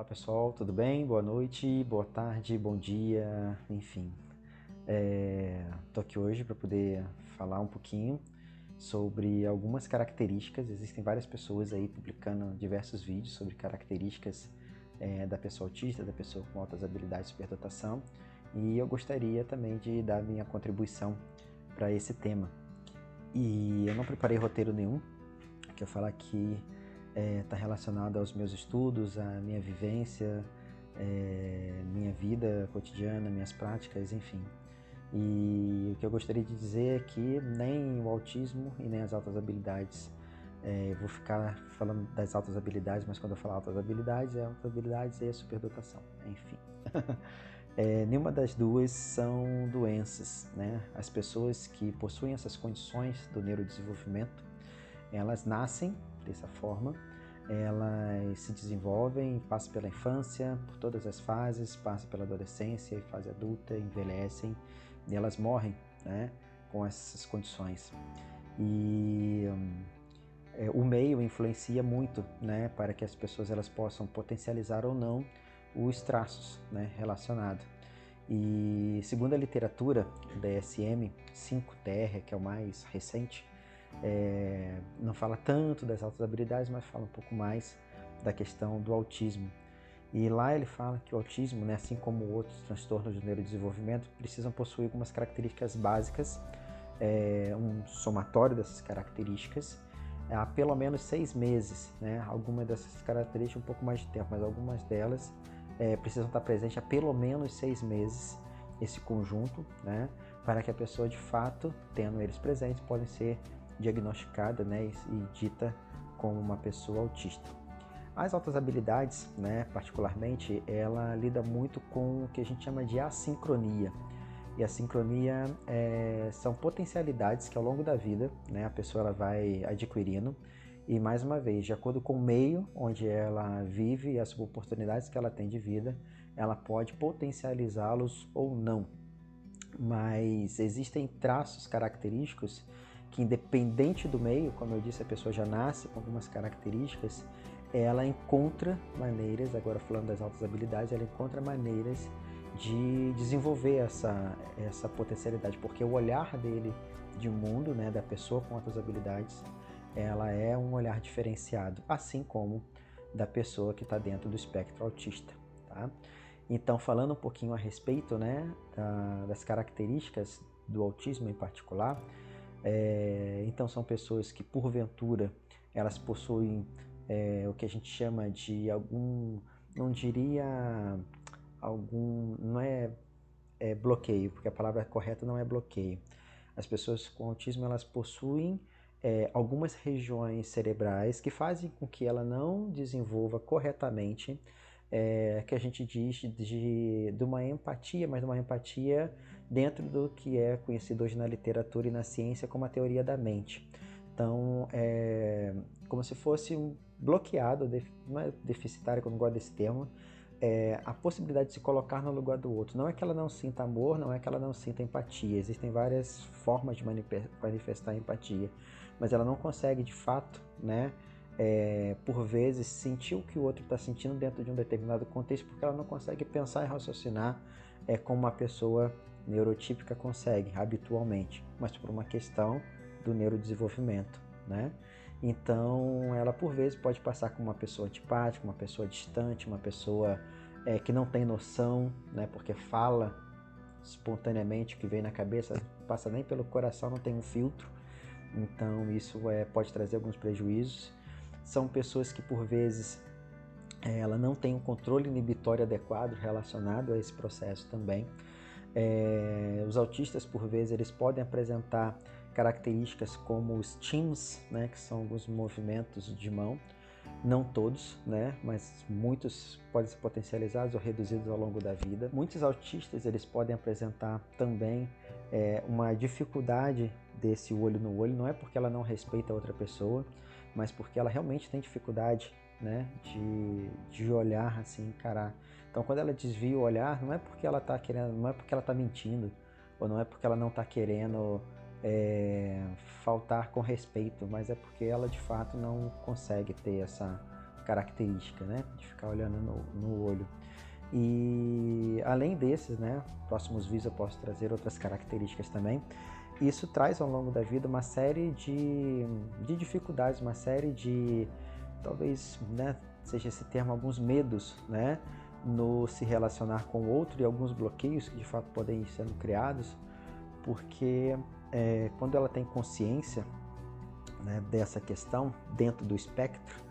Olá pessoal, tudo bem? Boa noite, boa tarde, bom dia, enfim. Tô aqui hoje para poder falar um pouquinho sobre algumas características. Existem várias pessoas aí publicando diversos vídeos sobre características da pessoa autista, da pessoa com altas habilidades de superdotação, e eu gostaria também de dar minha contribuição para esse tema. E eu não preparei roteiro nenhum, que eu falar aqui está relacionado aos meus estudos, à minha vivência, minha vida cotidiana, minhas práticas, enfim. E o que eu gostaria de dizer é que nem o autismo e nem as altas habilidades, eu vou ficar falando das altas habilidades, mas quando eu falar altas habilidades é a superdotação, enfim. Nenhuma das duas são doenças, né? As pessoas que possuem essas condições do neurodesenvolvimento, elas nascem dessa forma, elas se desenvolvem, passam pela infância, por todas as fases, passam pela adolescência e fase adulta, envelhecem e elas morrem, né, com essas condições. E o meio influencia muito, né, para que as pessoas elas possam potencializar ou não os traços, né, relacionados. E segundo a literatura DSM-5-TR, que é o mais recente, não fala tanto das altas habilidades, mas fala um pouco mais da questão do autismo. E lá ele fala que o autismo, né, assim como outros transtornos do neurodesenvolvimento, precisam possuir algumas características básicas, um somatório dessas características, há pelo menos 6 meses. Né? Algumas dessas características um pouco mais de tempo, mas algumas delas precisam estar presentes há pelo menos 6 meses, esse conjunto, né, para que a pessoa de fato, tendo eles presentes, podem ser diagnosticada, né, e dita como uma pessoa autista. As altas habilidades, né, particularmente, ela lida muito com o que a gente chama de assincronia. E a sincronia são potencialidades que ao longo da vida, né, a pessoa ela vai adquirindo, e mais uma vez, de acordo com o meio onde ela vive e as oportunidades que ela tem de vida, ela pode potencializá-los ou não. Mas existem traços característicos que, independente do meio, como eu disse, a pessoa já nasce com algumas características, ela encontra maneiras, agora falando das altas habilidades, ela encontra maneiras de desenvolver essa potencialidade, porque o olhar dele de mundo, né, da pessoa com altas habilidades, ela é um olhar diferenciado, assim como da pessoa que está dentro do espectro autista, tá? Então, falando um pouquinho a respeito, né, das características do autismo em particular, então são pessoas que, porventura, elas possuem o que a gente chama de não diria não é bloqueio, porque a palavra correta não é bloqueio. As pessoas com autismo, elas possuem algumas regiões cerebrais que fazem com que ela não desenvolva corretamente, que a gente diz de uma empatia, mas de uma empatia dentro do que é conhecido hoje na literatura e na ciência como a teoria da mente. Então, como se fosse um bloqueado, não é deficitário, que eu não gosto desse termo, a possibilidade de se colocar no lugar do outro. Não é que ela não sinta amor, não é que ela não sinta empatia. Existem várias formas de manifestar empatia, mas ela não consegue, de fato, né, por vezes, sentir o que o outro está sentindo dentro de um determinado contexto, porque ela não consegue pensar e raciocinar como uma pessoa neurotípica consegue, habitualmente, mas por uma questão do neurodesenvolvimento, né? Então, ela por vezes pode passar como uma pessoa antipática, uma pessoa distante, uma pessoa que não tem noção, né? Porque fala espontaneamente o que vem na cabeça, passa nem pelo coração, não tem um filtro. Então, isso pode trazer alguns prejuízos. São pessoas que por vezes ela não tem um controle inibitório adequado relacionado a esse processo também. Os autistas, por vezes, eles podem apresentar características como os TIMs, né, que são alguns movimentos de mão, não todos, né, mas muitos podem ser potencializados ou reduzidos ao longo da vida. Muitos autistas eles podem apresentar também uma dificuldade desse olho no olho, não é porque ela não respeita a outra pessoa, mas porque ela realmente tem dificuldade, né, de olhar assim, encarar. Então, quando ela desvia o olhar, não é porque ela está querendo, não é porque ela está mentindo, ou não é porque ela não está querendo faltar com respeito, mas é porque ela de fato não consegue ter característica, né? De ficar olhando no olho. E além desses, né, próximos vídeos eu posso trazer outras características também. Isso traz ao longo da vida uma série de dificuldades, uma série de, talvez, né, seja esse termo, alguns medos, né, no se relacionar com o outro e alguns bloqueios que de fato podem ir sendo criados, porque quando ela tem consciência, né, dessa questão dentro do espectro,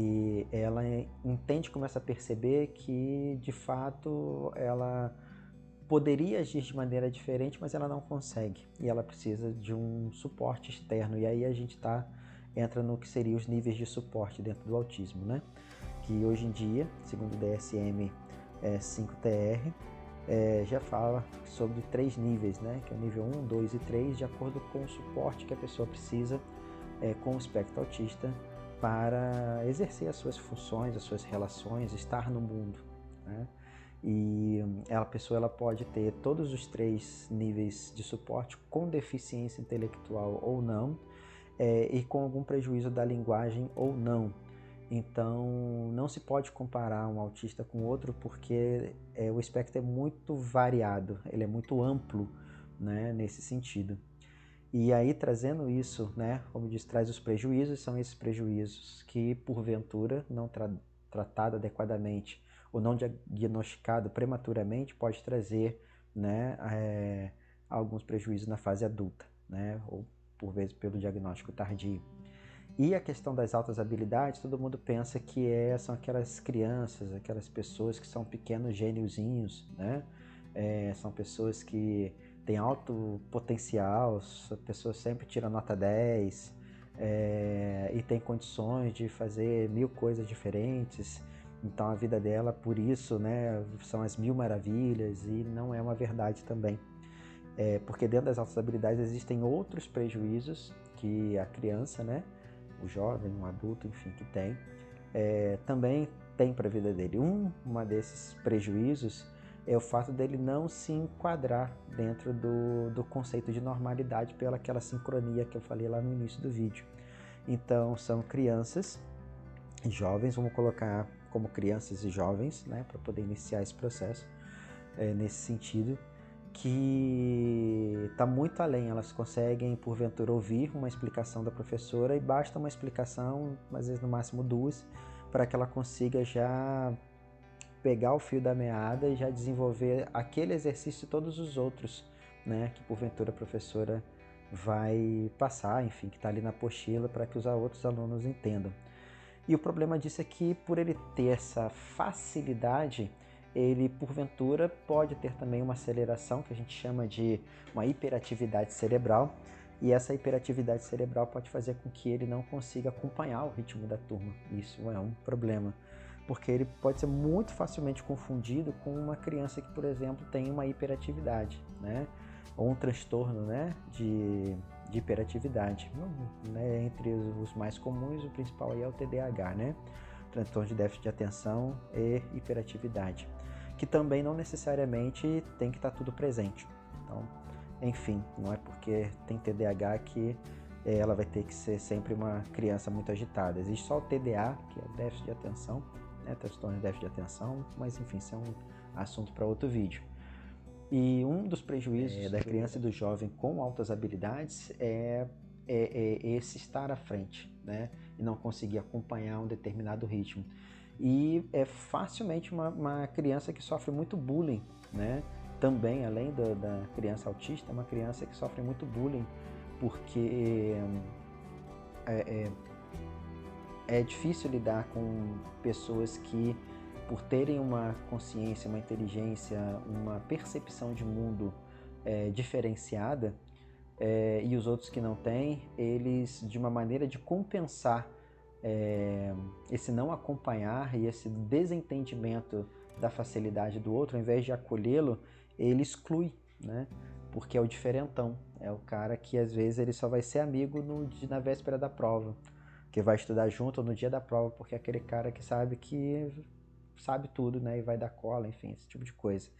e ela entende, começa a perceber que de fato ela poderia agir de maneira diferente, mas ela não consegue e ela precisa de um suporte externo. E aí a gente entra no que seriam os níveis de suporte dentro do autismo, né? Que hoje em dia, segundo o DSM-5-TR, já fala sobre 3 níveis, né? Que é o nível 1, 2 e 3, de acordo com o suporte que a pessoa precisa com o espectro autista para exercer as suas funções, as suas relações, estar no mundo, né? E a pessoa ela pode ter todos os 3 níveis de suporte com deficiência intelectual ou não, e com algum prejuízo da linguagem ou não. Então, não se pode comparar um autista com outro, porque o espectro é muito variado, ele é muito amplo, né, nesse sentido. E aí, trazendo isso, né, como diz, traz os prejuízos, são esses prejuízos que, porventura, não tratado adequadamente ou não diagnosticado prematuramente, pode trazer, né, alguns prejuízos na fase adulta, né, ou por vezes pelo diagnóstico tardio. E a questão das altas habilidades, todo mundo pensa que são aquelas crianças, aquelas pessoas que são pequenos gêniozinhos, né? São pessoas que têm alto potencial, a pessoa sempre tira nota 10 e tem condições de fazer 1000 coisas diferentes. Então a vida dela, por isso, né, são as 1000 maravilhas, e não é uma verdade também. Porque dentro das altas habilidades existem outros prejuízos que a criança, né, o jovem, o adulto, enfim, que tem, também tem para a vida dele. Uma desses prejuízos é o fato dele não se enquadrar dentro do conceito de normalidade pelaquela sincronia que eu falei lá no início do vídeo. Então, são crianças e jovens, vamos colocar como crianças e jovens, né, para poder iniciar esse processo, nesse sentido, que está muito além. Elas conseguem, porventura, ouvir uma explicação da professora e basta uma explicação, às vezes no máximo 2, para que ela consiga já pegar o fio da meada e já desenvolver aquele exercício e todos os outros, né, que porventura a professora vai passar, enfim, que está ali na apostila, para que os outros alunos entendam. E o problema disso é que, por ele ter essa facilidade, ele, porventura, pode ter também uma aceleração, que a gente chama de uma hiperatividade cerebral, e essa hiperatividade cerebral pode fazer com que ele não consiga acompanhar o ritmo da turma. Isso é um problema, porque ele pode ser muito facilmente confundido com uma criança que, por exemplo, tem uma hiperatividade, né? Ou um transtorno, né, de hiperatividade. Né? Entre os mais comuns, o principal aí é o TDAH, né? Transtorno de déficit de atenção e hiperatividade, que também não necessariamente tem que estar tudo presente. Então, enfim, não é porque tem TDAH que ela vai ter que ser sempre uma criança muito agitada. Existe só o TDA, que é o déficit de atenção, né? Transtorno de déficit de atenção, mas enfim, isso é um assunto para outro vídeo. E um dos prejuízos da criança e do jovem com altas habilidades é esse estar à frente, né? E não conseguir acompanhar um determinado ritmo. E é facilmente uma criança que sofre muito bullying, né? Também, além da criança autista, é uma criança que sofre muito bullying, porque é difícil lidar com pessoas que, por terem uma consciência, uma inteligência, uma percepção de mundo diferenciada, e os outros que não têm, eles, de uma maneira de compensar esse não acompanhar e esse desentendimento da facilidade do outro, ao invés de acolhê-lo, ele exclui, né? Porque é o diferentão, é o cara que às vezes ele só vai ser amigo na véspera da prova, que vai estudar junto ou no dia da prova, porque é aquele cara que sabe tudo, né? E vai dar cola, enfim, esse tipo de coisa.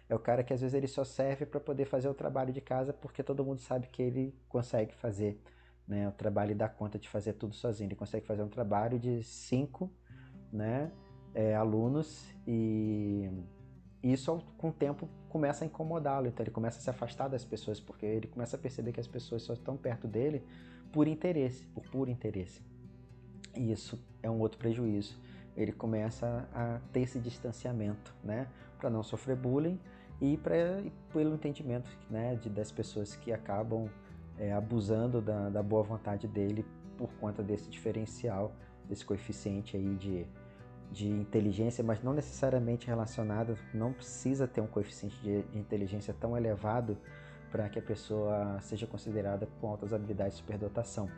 É o cara que às vezes ele só serve para poder fazer o trabalho de casa, porque todo mundo sabe que ele consegue fazer, né, o trabalho e dá conta de fazer tudo sozinho. Ele consegue fazer um trabalho de 5 né, alunos, e isso com o tempo começa a incomodá-lo, então ele começa a se afastar das pessoas, porque ele começa a perceber que as pessoas só estão perto dele por interesse, por puro interesse. E isso é um outro prejuízo. Ele começa a ter esse distanciamento, né, para não sofrer bullying e pelo entendimento, né, das pessoas que acabam abusando da boa vontade dele por conta desse diferencial, desse coeficiente aí de inteligência, mas não necessariamente relacionado, não precisa ter um coeficiente de inteligência tão elevado para que a pessoa seja considerada com altas habilidades de superdotação.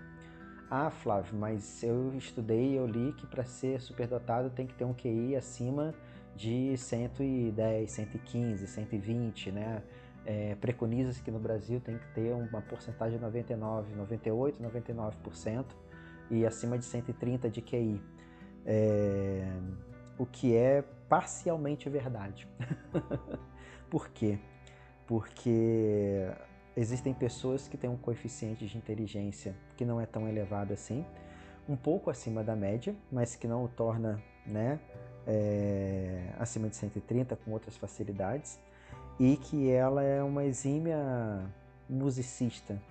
Ah, Flávio, mas eu estudei e eu li que para ser superdotado tem que ter um QI acima de 110, 115, 120, né? Preconiza-se que no Brasil tem que ter uma porcentagem de 99, 98, 99% e acima de 130 de QI. O que é parcialmente verdade. Por quê? Porque existem pessoas que têm um coeficiente de inteligência que não é tão elevado assim, um pouco acima da média, mas que não o torna, né, acima de 130 com outras facilidades, e que ela é uma exímia musicista,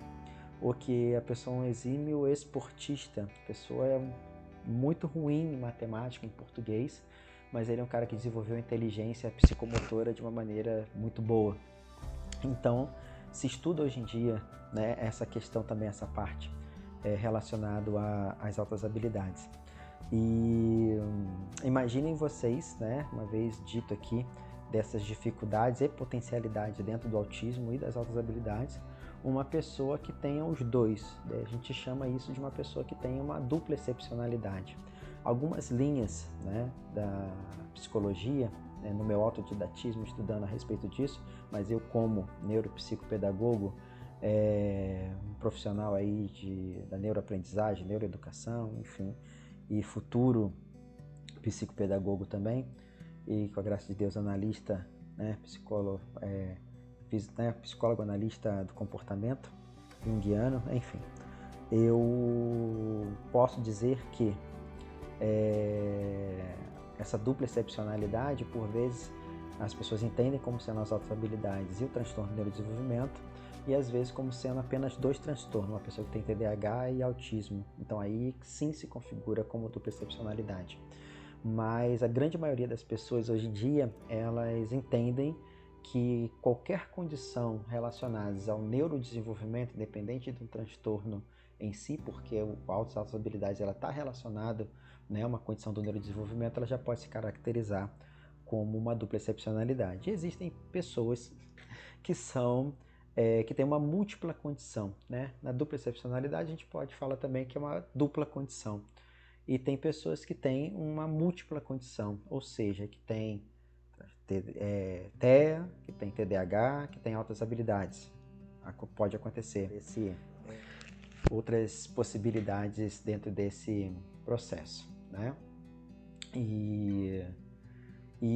ou que a pessoa é um exímio esportista, a pessoa é muito ruim em matemática, em português, mas ele é um cara que desenvolveu a inteligência psicomotora de uma maneira muito boa. Então, se estuda hoje em dia, né, essa questão também, essa parte relacionada às altas habilidades. E imaginem vocês, né, uma vez dito aqui, dessas dificuldades e potencialidades dentro do autismo e das altas habilidades, uma pessoa que tenha os dois. A gente chama isso de uma pessoa que tenha uma dupla excepcionalidade. Algumas linhas, né, da psicologia, no meu autodidatismo, estudando a respeito disso, mas eu como neuropsicopedagogo, um profissional aí da neuroaprendizagem, neuroeducação, enfim, e futuro psicopedagogo também, e com a graça de Deus analista, né, psicólogo analista do comportamento junguiano, enfim, eu posso dizer que essa dupla excepcionalidade, por vezes, as pessoas entendem como sendo as altas habilidades e o transtorno de neurodesenvolvimento, e às vezes como sendo apenas dois transtornos, uma pessoa que tem TDAH e autismo. Então aí sim se configura como dupla excepcionalidade. Mas a grande maioria das pessoas hoje em dia, elas entendem que qualquer condição relacionada ao neurodesenvolvimento, independente do transtorno em si, porque o altas habilidades está relacionado, né, uma condição do neurodesenvolvimento, ela já pode se caracterizar como uma dupla excepcionalidade. E existem pessoas que que têm uma múltipla condição, né? Na dupla excepcionalidade a gente pode falar também que é uma dupla condição. E tem pessoas que têm uma múltipla condição, ou seja, que tem TEA, que tem TDAH, que tem altas habilidades. Pode acontecer outras possibilidades dentro desse processo, né? E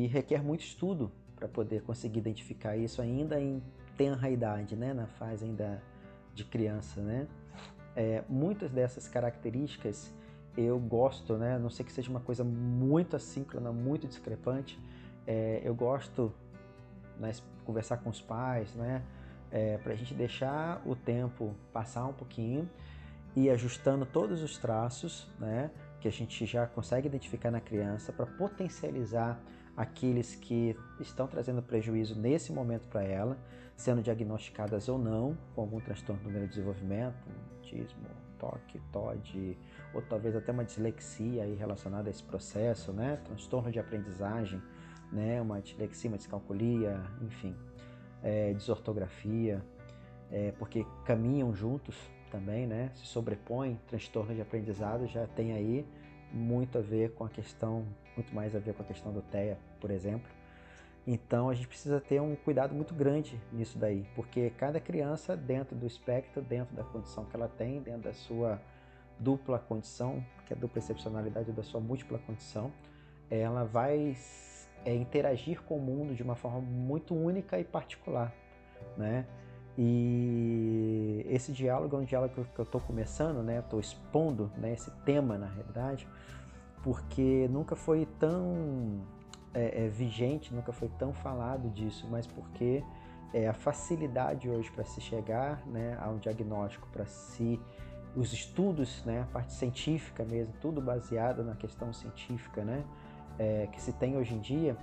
requer muito estudo para poder conseguir identificar isso ainda em tenra idade, né? Na fase ainda de criança, né? Muitas dessas características eu gosto, né? A não sei que seja uma coisa muito assíncrona, muito discrepante, eu gosto, né, conversar com os pais, né? Para a gente deixar o tempo passar um pouquinho e ajustando todos os traços, né, que a gente já consegue identificar na criança para potencializar aqueles que estão trazendo prejuízo nesse momento para ela, sendo diagnosticadas ou não com algum transtorno do neurodesenvolvimento, autismo, TOC, TOD, ou talvez até uma dislexia aí relacionada a esse processo, né, transtorno de aprendizagem, né, uma dislexia, uma descalculia, enfim, desortografia, porque caminham juntos também, né, se sobrepõem. Transtorno de aprendizado já tem aí muito a ver com a questão, muito mais a ver com a questão do TEA, por exemplo. Então a gente precisa ter um cuidado muito grande nisso daí, porque cada criança dentro do espectro, dentro da condição que ela tem, dentro da sua dupla condição, que é a dupla excepcionalidade da sua múltipla condição, ela vai interagir com o mundo de uma forma muito única e particular, né? E esse diálogo é um diálogo que eu estou começando, né? Estou expondo, né, esse tema, na realidade, porque nunca foi tão vigente, nunca foi tão falado disso, mas porque a facilidade hoje para se chegar, né, a um diagnóstico, para se os estudos, né, a parte científica mesmo, tudo baseado na questão científica, né, que se tem hoje em dia,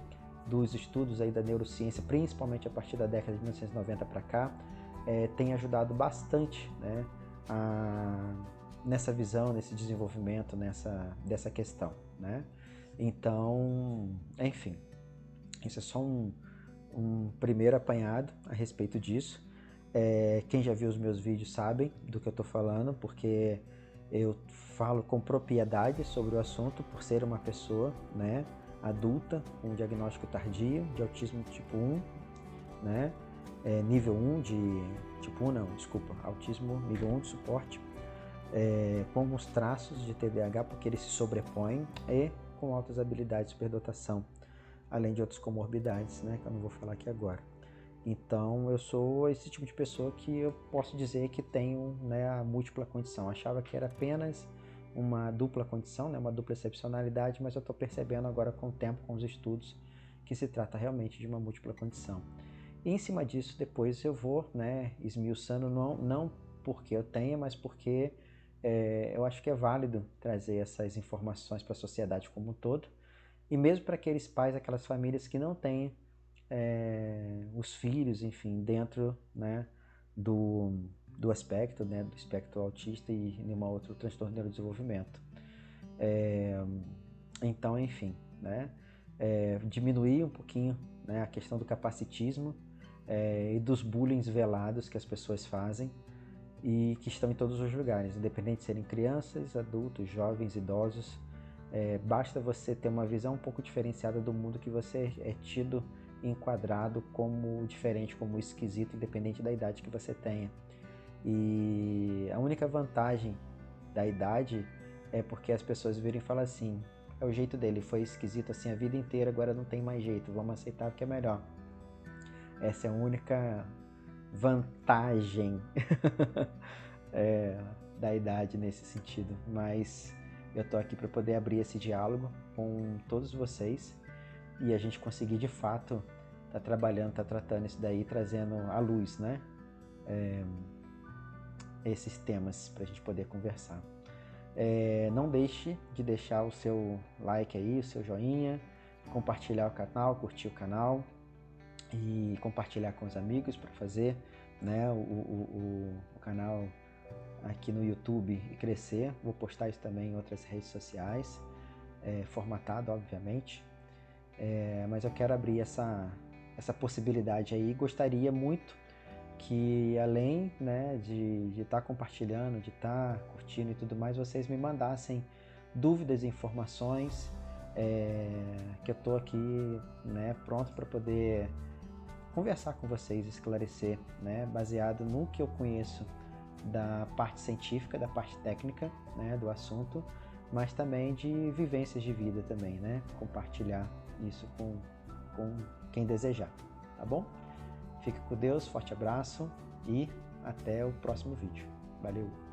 dos estudos aí da neurociência, principalmente a partir da década de 1990 para cá, tem ajudado bastante, né, nessa visão, nesse desenvolvimento, dessa questão, né? Então, enfim, isso é só um primeiro apanhado a respeito disso. Quem já viu os meus vídeos sabem do que eu estou falando, porque eu falo com propriedade sobre o assunto por ser uma pessoa, né, adulta com diagnóstico tardio de autismo tipo 1, né, nível 1 de... tipo 1 não, desculpa, autismo nível 1 de suporte, com alguns traços de TDAH, porque eles se sobrepõem, e com altas habilidades de superdotação, além de outras comorbidades, né, que eu não vou falar aqui agora. Então, eu sou esse tipo de pessoa que eu posso dizer que tenho, né, a múltipla condição. Eu achava que era apenas uma dupla condição, né, uma dupla excepcionalidade, mas eu estou percebendo agora com o tempo, com os estudos, que se trata realmente de uma múltipla condição. E em cima disso, depois eu vou, né, esmiuçando, não porque eu tenha, mas porque eu acho que é válido trazer essas informações para a sociedade como um todo, e mesmo para aqueles pais, aquelas famílias que não têm os filhos, enfim, dentro, né, do aspecto, né, do espectro autista e nenhum outro transtorno de neurodesenvolvimento. Então, enfim, né, diminuir um pouquinho, né, a questão do capacitismo e dos bullying velados que as pessoas fazem e que estão em todos os lugares, independente de serem crianças, adultos, jovens, idosos. Basta você ter uma visão um pouco diferenciada do mundo que você é tido, enquadrado como diferente, como esquisito, independente da idade que você tenha. E a única vantagem da idade é porque as pessoas viram e falam assim: é o jeito dele, foi esquisito assim a vida inteira, agora não tem mais jeito, vamos aceitar porque é melhor. Essa é a única vantagem da idade nesse sentido, mas eu tô aqui para poder abrir esse diálogo com todos vocês e a gente conseguir de fato tá trabalhando, tá tratando isso daí, trazendo à luz, né, esses temas para a gente poder conversar. Não deixe de deixar o seu like aí, o seu joinha, compartilhar o canal, curtir o canal e compartilhar com os amigos para fazer, né, o canal aqui no YouTube e crescer. Vou postar isso também em outras redes sociais, formatado, obviamente, mas eu quero abrir essa possibilidade aí. Gostaria muito que, além, né, de estar compartilhando, de estar curtindo e tudo mais, vocês me mandassem dúvidas e informações, que eu estou aqui, né, pronto para poder conversar com vocês, esclarecer, né, baseado no que eu conheço da parte científica, da parte técnica, né, do assunto, mas também de vivências de vida também, né, compartilhar isso com quem desejar, tá bom? Fique com Deus, forte abraço e até o próximo vídeo. Valeu!